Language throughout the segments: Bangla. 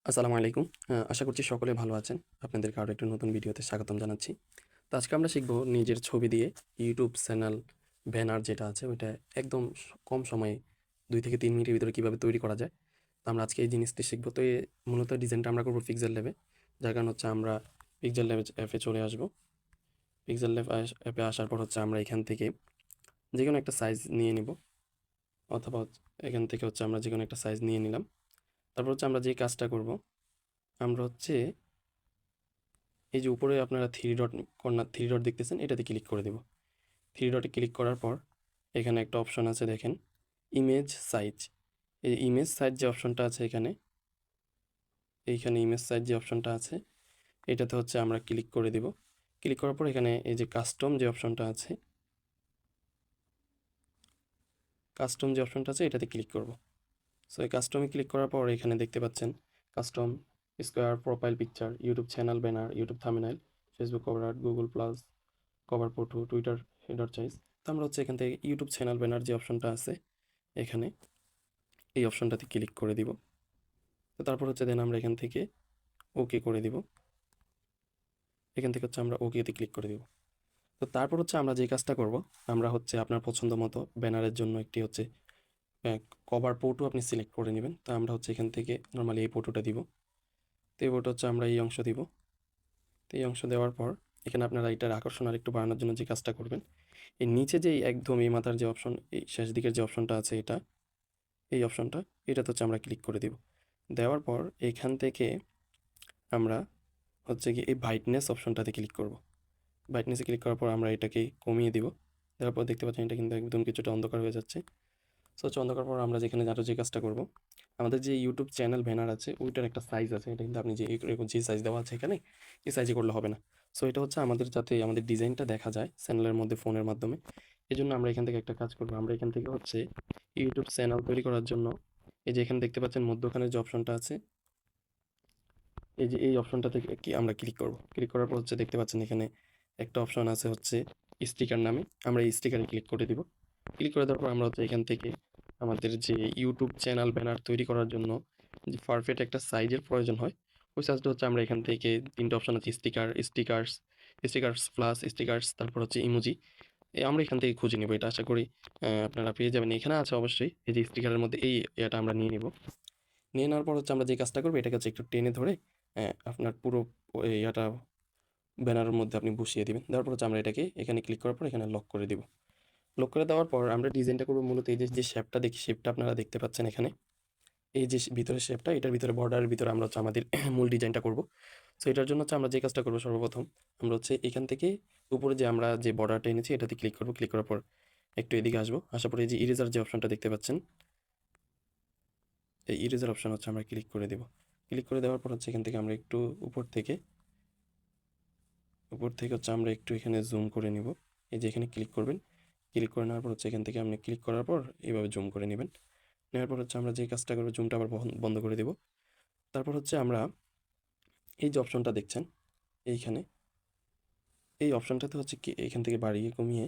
আসসালামু আলাইকুম। আশা করছি সকলে ভালো আছেন। আপনাদেরকে আরও একটা নতুন ভিডিওতে স্বাগতম জানাচ্ছি। তো আজকে আমরা শিখব নিজের ছবি দিয়ে ইউটিউব চ্যানেল ব্যানার যেটা আছে ওইটা একদম কম সময়ে ২ থেকে ৩ মিনিটের ভিতরে কীভাবে তৈরি করা যায়। তো আমরা আজকে এই জিনিসটি শিখব। তো মূলত ডিজাইনটা আমরা করব পিক্সেল ল্যাবে। যার কারণ হচ্ছে আমরা পিক্সেল ল্যাব অ্যাপে চলে আসব। পিক্সেল ল্যাব অ্যাপে আসার পর হচ্ছে আমরা এখান থেকে যেকোনো একটা সাইজ নিয়ে নিব, অথবা এখান থেকে হচ্ছে আমরা যেকোনো একটা সাইজ নিয়ে নিলাম। তারপর হচ্ছে আমরা যে কাজটা করব, আমরা হচ্ছে এই যে উপরে আপনারা থ্রি ডট দেখতেছেন, এটাতে ক্লিক করে দেব। থ্রি ডটে ক্লিক করার পর এখানে একটা অপশন আছে দেখেন, ইমেজ সাইজ। এই ইমেজ সাইজ যে অপশনটা আছে এইখানে ইমেজ সাইজ যে অপশনটা আছে এটাতে হচ্ছে আমরা ক্লিক করে দেব। ক্লিক করার পর এখানে এই যে কাস্টম যে অপশনটা আছে, এটাতে ক্লিক করব। সো এই কাস্টমে ক্লিক করার পর এখানে দেখতে পাচ্ছেন custom square, profile picture, YouTube channel banner, YouTube thumbnail, Facebook cover art, Google plus, cover photo, Twitter header size. তো আমরা হচ্ছে এখান থেকে ইউটিউব চ্যানেল ব্যানার যে অপশনটা আছে এখানে এই অপশনটাতে ক্লিক করে দিব। তো তারপর হচ্ছে দেন আমরা এখান থেকে ওকে করে দিব। এখান থেকে হচ্ছে আমরা ওকেতে ক্লিক করে দিব। তো তারপর হচ্ছে আমরা যে কাজটা করব, আমরা হচ্ছে আপনার পছন্দ মতো ব্যানারের জন্য একটি হচ্ছে কভার ফটো আপনি সিলেক্ট করে নেবেন। তো আমরা হচ্ছে এখান থেকে নর্মালি এই ফটোটা দিব। তো এই ফটো হচ্ছে আমরা এই অংশ দিব। তো এই অংশ দেওয়ার পর এখানে আপনারা এটার আকর্ষণ আর একটু বাড়ানোর জন্য যে কাজটা করবেন, এই নিচে যে একদম এই মাথার যে অপশন, এই শেষ দিকের যে অপশনটা আছে এই অপশনটা, এটাতে হচ্ছে আমরা ক্লিক করে দিব। দেওয়ার পর এখান থেকে আমরা হচ্ছে কি এই ব্রাইটনেস অপশনটাতে ক্লিক করব। ব্রাইটনেসে ক্লিক করার পর আমরা এটাকে কমিয়ে দিব। দেওয়ার পর দেখতে পাচ্ছেন এটা কিন্তু একদম কিছুটা অন্ধকার হয়ে যাচ্ছে। সো হচ্ছে অন্ধকার পর আমরা যেখানে আরও যে কাজটা করব, আমাদের যে ইউটিউব চ্যানেল ব্যানার আছে ওইটার একটা সাইজ আছে। এটা কিন্তু আপনি যে এরকম যে সাইজ দেওয়া আছে এখানে, এই সাইজে করলে হবে না। সো এটা হচ্ছে আমাদের যাতে আমাদের ডিজাইনটা দেখা যায় চ্যানেলের মধ্যে ফোনের মাধ্যমে, এজন্য আমরা এখান থেকে একটা কাজ করব। আমরা এখান থেকে হচ্ছে ইউটিউব চ্যানেল তৈরি করার জন্য এই যে এখানে দেখতে পাচ্ছেন মধ্যখানে যে অপশনটা আছে, এই যে এই অপশনটাতে আমরা ক্লিক করব। ক্লিক করার পর হচ্ছে দেখতে পাচ্ছেন এখানে একটা অপশন আছে হচ্ছে স্টিকার নামে, আমরা এই স্টিকারে ক্লিক করে দিব। ক্লিক করে দেওয়ার পর আমরা হচ্ছে এখান থেকে আমাদের যে ইউটিউব চ্যানেল ব্যানার তৈরি করার জন্য যে পারফেক্ট একটা সাইজের প্রয়োজন হয়, ওই সাইজটা হচ্ছে আমরা এখান থেকে ৩ টা অপশন আছে, স্টিকার্স প্লাস স্টিকার্স, তারপর হচ্ছে ইমোজি। আমরা এখান থেকে খুঁজে নেব। এটা আশা করি আপনারা পেয়ে যাবেন। এখানে আছে অবশ্যই এই যে স্টিকারের মধ্যে এই এটা আমরা নিয়ে নিব। নিয়ে নেওয়ার পর হচ্ছে আমরা যে কাজটা করবো, এটাকে হচ্ছে একটু টেনে ধরে আপনার পুরো ইয়াটা ব্যানারের মধ্যে আপনি বসিয়ে দিবেন। দেওয়ার পর হচ্ছে আমরা এটাকে এখানে ক্লিক করার পর এখানে লক করে দিব। লক করে দেওয়ার পর আমরা ডিজাইনটা করবো মূলত এই যে শেপটা দেখি, শেপটা আপনারা দেখতে পাচ্ছেন এখানে। এই যে ভিতরের শেপটা, এটার ভিতরে বর্ডারের ভিতরে আমরা হচ্ছে আমাদের মূল ডিজাইনটা করব। সো এটার জন্য হচ্ছে আমরা যে কাজটা করবো, সর্বপ্রথম আমরা হচ্ছে এখান থেকে উপরে যে আমরা যে বর্ডারটা এনেছি এটাতে ক্লিক করব। ক্লিক করার পর একটু এদিকে আসবো, আসার পরে এই যে ইরেজার যে অপশনটা দেখতে পাচ্ছেন, এই ইরেজার অপশন হচ্ছে আমরা ক্লিক করে দেব। ক্লিক করে দেওয়ার পর হচ্ছে এখান থেকে আমরা একটু উপর থেকে হচ্ছে আমরা একটু এখানে জুম করে নিব। এই যে এখানে ক্লিক করবেন। ক্লিক করে নেওয়ার পর হচ্ছে এখান থেকে আপনি ক্লিক করার পর এইভাবে জুম করে নেবেন। নেওয়ার পর হচ্ছে আমরা যে কাজটা করবো, জুমটা আবার বন্ধ করে দেব। তারপর হচ্ছে আমরা এই যে অপশনটা দেখছেন এইখানে, এই অপশনটাতে হচ্ছে কি এখান থেকে বাড়িয়ে কমিয়ে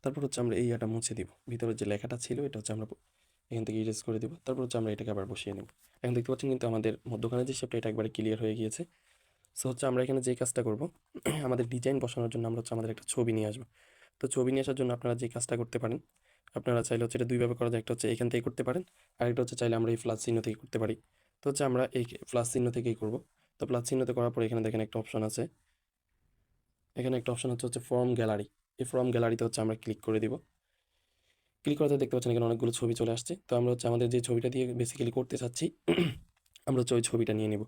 তারপর হচ্ছে আমরা এই এটা মুছে দিব। ভিতরে যে লেখাটা ছিল এটা হচ্ছে আমরা এখান থেকে ইরেজ করে দেব। তারপর হচ্ছে আমরা এটাকে আবার বসিয়ে নেব। এখন দেখতে পাচ্ছেন কিন্তু আমাদের মধ্যখানে যে শেপটা এটা একবারে ক্লিয়ার হয়ে গিয়েছে। সো হচ্ছে আমরা এখানে যে কাজটা করব, আমাদের ডিজাইন বসানোর জন্য আমরা হচ্ছে আমাদের একটা ছবি নিয়ে আসবো। তো ছবি নিয়ে আসার জন্য আপনারা যে কাজটা করতে পারেন, আপনারা চাইলে হচ্ছে এটা দুইভাবে করা যায়। একটা হচ্ছে এখান থেকে করতে পারেন, আরেকটা হচ্ছে চাইলে আমরা এই প্লাস চিহ্ন থেকে করতে পারি। তো হচ্ছে আমরা এই প্লাস চিহ্ন থেকেই করব। তো প্লাস চিহ্নতে করার পর এখানে দেখেন একটা অপশন আছে, এখানে একটা অপশন হচ্ছে ফ্রম গ্যালারি। এই ফ্রম গ্যালারিতে হচ্ছে আমরা ক্লিক করে দিব। ক্লিক করাতে দেখতে পাচ্ছেন এখানে অনেকগুলো ছবি চলে আসছে। তো আমরা হচ্ছে আমাদের যে ছবিটা দিয়ে বেসিক্যালি করতে চাচ্ছি, আমরা হচ্ছে ওই ছবিটা নিয়ে নিব।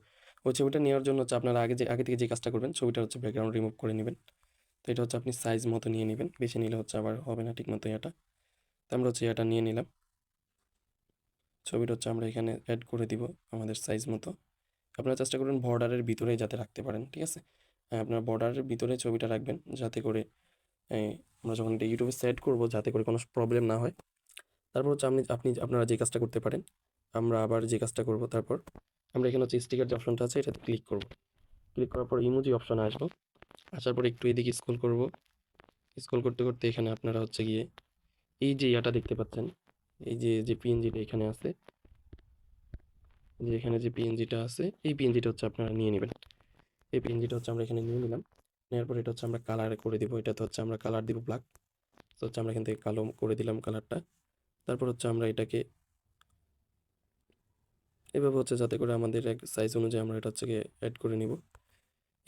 ওই ছবিটা নেওয়ার জন্য হচ্ছে আপনারা আগে থেকে যে কাজটা করবেন, ছবিটা হচ্ছে ব্যাকগ্রাউন্ড রিমুভ করে নেবেন। তো এটা হচ্ছে আপনি সাইজ মতো নিয়ে নেবেন, বেশি নিলে হচ্ছে আবার হবে না ঠিক মতো এটা। তো আমরা হচ্ছে এটা নিয়ে নিলাম। ছবিটা হচ্ছে আমরা এখানে অ্যাড করে দিব আমাদের সাইজ মতো। আপনারা চেষ্টা করবেন বর্ডারের ভিতরেই যাতে রাখতে পারেন, ঠিক আছে? হ্যাঁ, আপনার বর্ডারের ভিতরে ছবিটা রাখবেন যাতে করে আমরা যখন এটা ইউটিউবে সেট করব যাতে করে কোনো প্রবলেম না হয়। তারপর হচ্ছে আপনারা যে কাজটা করতে পারেন, আমরা আবার যে কাজটা করব, তারপর আমরা এখানে হচ্ছে স্টিকার যে অপশনটা আছে এটাতে ক্লিক করব। ক্লিক করার পর ইমোজি অপশনে আসবো। আসার পর একটু এদিকে স্ক্রল করব। স্ক্রল করতে করতে এখানে আপনারা হচ্ছে গিয়ে এই যে ইয়াটা দেখতে পাচ্ছেন, এই যে পিএনজিটা এখানে আছে, যে এখানে যে পিএনজিটা আছে এই পিএনজিটা হচ্ছে আপনারা নিয়ে নেবেন। এই পিএনজিটা হচ্ছে আমরা এখানে নিয়ে নিলাম। নেওয়ার পর এটা হচ্ছে আমরা কালার করে দিব। এটাতে হচ্ছে আমরা কালার দিব ব্ল্যাক। তো হচ্ছে আমরা এখান থেকে কালো করে দিলাম কালারটা। তারপর হচ্ছে আমরা এটাকে এভাবে হচ্ছে যাতে করে আমাদের এক সাইজ অনুযায়ী আমরা এটা হচ্ছে গিয়ে অ্যাড করে নিব।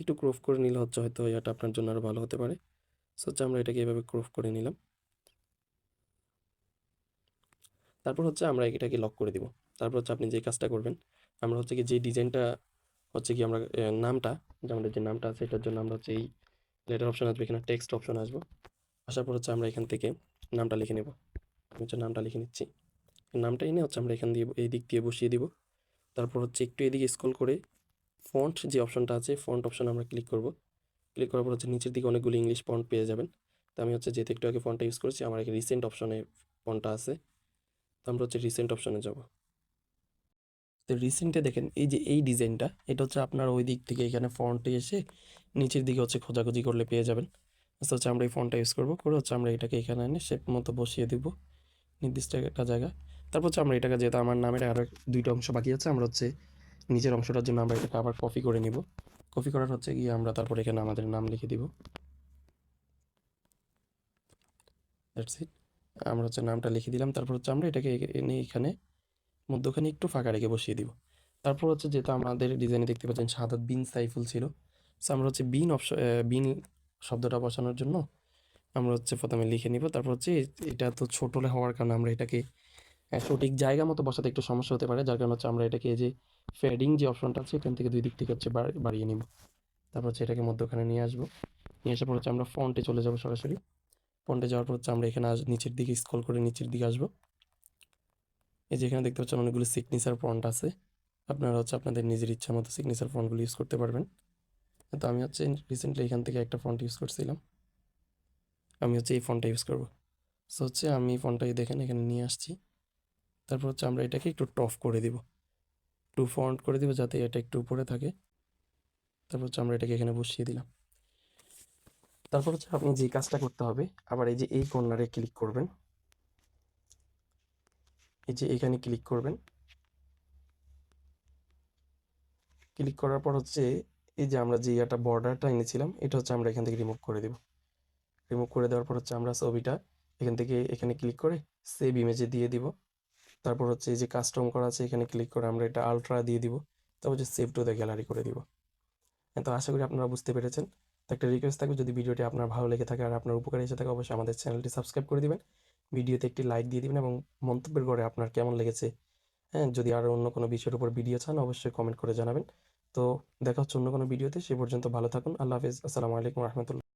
একটু ক্রপ করে নিলে হচ্ছে হয়তো এটা আপনার জন্য আরও ভালো হতে পারে। সো হচ্ছে আমরা এটাকে এভাবে ক্রপ করে নিলাম। তারপর হচ্ছে আমরা এটাকে লক করে দিব। তারপর হচ্ছে আপনি যে কাজটা করবেন, আমরা হচ্ছে কি যে ডিজাইনটা হচ্ছে কি আমরা নামটা, যে আমাদের যে নামটা আছে এটার জন্য আমরা হচ্ছে এই লেটার অপশন আসবে, এখানে টেক্সট অপশন আসবো। আসার পর হচ্ছে আমরা এখান থেকে নামটা লিখে নেব। আমি হচ্ছে নামটা লিখে নিচ্ছি। নামটা এনে হচ্ছে আমরা এখান দিয়ে এই দিক দিয়ে বসিয়ে দিব। তারপর হচ্ছে একটু এদিকে স্ক্রল করে ফন্ট যে অপশনটা আছে ফন্ট অপশন আমরা ক্লিক করব। ক্লিক করার পর হচ্ছে নিচের দিকে অনেকগুলো ইংলিশ ফন্ট পেয়ে যাবেন। তো আমি হচ্ছে যেহেতু একটু আগে ফন্টটা ইউজ করেছি আমার এখানে রিসেন্ট অপশনে ফন্টটা আছে। তো আমরা হচ্ছে রিসেন্ট অপশনে যাব। তো রিসেন্টে দেখেন এই যে এই ডিজাইনটা এটা হচ্ছে আপনার ওই দিক থেকে এখানে ফন্টে এসে নিচের দিকে হচ্ছে খোঁজাখুঁজি করলে পেয়ে যাবেন। তো হচ্ছে আমরা এই ফন্টটা ইউজ করবো, করে হচ্ছে আমরা এটাকে এখানে এনে শেপ মতো বসিয়ে দিব নির্দিষ্ট একটা জায়গা। তারপর হচ্ছে আমরা এটাকে, যেহেতু আমার নামের আরও দুইটা অংশ বাকি আছে, আমরা হচ্ছে নিচের অংশটার জন্য আমরা এটাকে আবার কপি করে নিব। কপি করার হচ্ছে গিয়ে আমরা তারপর এখানে আমাদের নাম লিখে দিব। That's it. আমরা হচ্ছে নামটা লিখে দিলাম। তারপর হচ্ছে আমরা এটাকে এনে এখানে মধ্যখানে একটু ফাঁকা রেখে বসিয়ে দিব। তারপর হচ্ছে যেহেতু আমাদের ডিজাইনে দেখতে পাচ্ছেন শাহাদাত বিন সাইফুল ছিল, সো আমরা হচ্ছে বিন শব্দটা বসানোর জন্য আমরা হচ্ছে প্রথমে লিখে নিব। তারপর হচ্ছে এটা তো ছোট হওয়ার কারণে আমরা এটাকে সঠিক জায়গা মতো বসাতে একটু সমস্যা হতে পারে, যার কারণে হচ্ছে আমরা এটাকে এই যে ফেডিং যে অপশনটা আছে এখান থেকে দুই দিক থেকে হচ্ছে বাড়িয়ে নিব। তারপর হচ্ছে এটাকে মধ্যখানে নিয়ে আসবো। নিয়ে আসার পর হচ্ছে আমরা ফন্টে চলে যাব সরাসরি। ফন্টে যাওয়ার পর হচ্ছে আমরা এখানে নিচের দিকে স্ক্রল করে নিচের দিকে আসবো। এই যে এখানে দেখতে পাচ্ছেন অনেকগুলো সিগনেচার ফন্ট আছে। আপনারা হচ্ছে আপনাদের নিজের ইচ্ছা মতো সিগনেচার ফন্টগুলো ইউজ করতে পারবেন। তো আমি হচ্ছে রিসেন্টলি এখান থেকে একটা ফন্ট ইউজ করছিলাম, আমি হচ্ছে এই ফন্টটা ইউজ করবো। সো হচ্ছে আমি ফন্টটাই দেখেন এখানে নিয়ে আসছি। তারপর হচ্ছে আমরা এটাকে একটু টফ করে দিব, একটু ফন্ট করে দিব যাতে এটা একটু উপরে থাকে। তারপর হচ্ছে আমরা এটাকে এখানে বসিয়ে দিলাম। তারপর হচ্ছে আপনি যে কাজটা করতে হবে, আবার এই যে এই কর্নারে ক্লিক করবেন, এই যে এখানে ক্লিক করবেন। ক্লিক করার পর হচ্ছে এই যে আমরা যে একটা বর্ডারটা এনেছিলাম এটা হচ্ছে আমরা এখান থেকে রিমুভ করে দেব। রিমুভ করে দেওয়ার পর হচ্ছে আমরা ছবিটা এখান থেকে এখানে ক্লিক করে সেভ ইমেজে দিয়ে দিব। তারপর হচ্ছে এই যে কাস্টম করা আছে এখানে ক্লিক করে আমরা এটা আলট্রা দিয়ে দিব। তারপর হচ্ছে সেভ টু দ্য গ্যালারি করে দিব। তো আশা করি আপনারা বুঝতে পেরেছেন। তো একটা রিকোয়েস্ট থাকবে, যদি ভিডিওটি আপনার ভালো লেগে থাকে আর আপনার উপকারে এসে থাকে অবশ্যই আমাদের চ্যানেলটি সাবস্ক্রাইব করে দিবেন, ভিডিওতে একটি লাইক দিয়ে দিবেন এবং মন্তব্যের ঘরে আপনার কেমন লেগেছে, হ্যাঁ, যদি আরও অন্য কোনো বিষয়ের উপর ভিডিও চান অবশ্যই কমেন্ট করে জানাবেন। তো দেখা হচ্ছে অন্য কোনো ভিডিওতে, সে পর্যন্ত ভালো থাকুন। আল্লাহ হাফেজ। আসসালামু আলাইকুম রহমতুল্লাহ।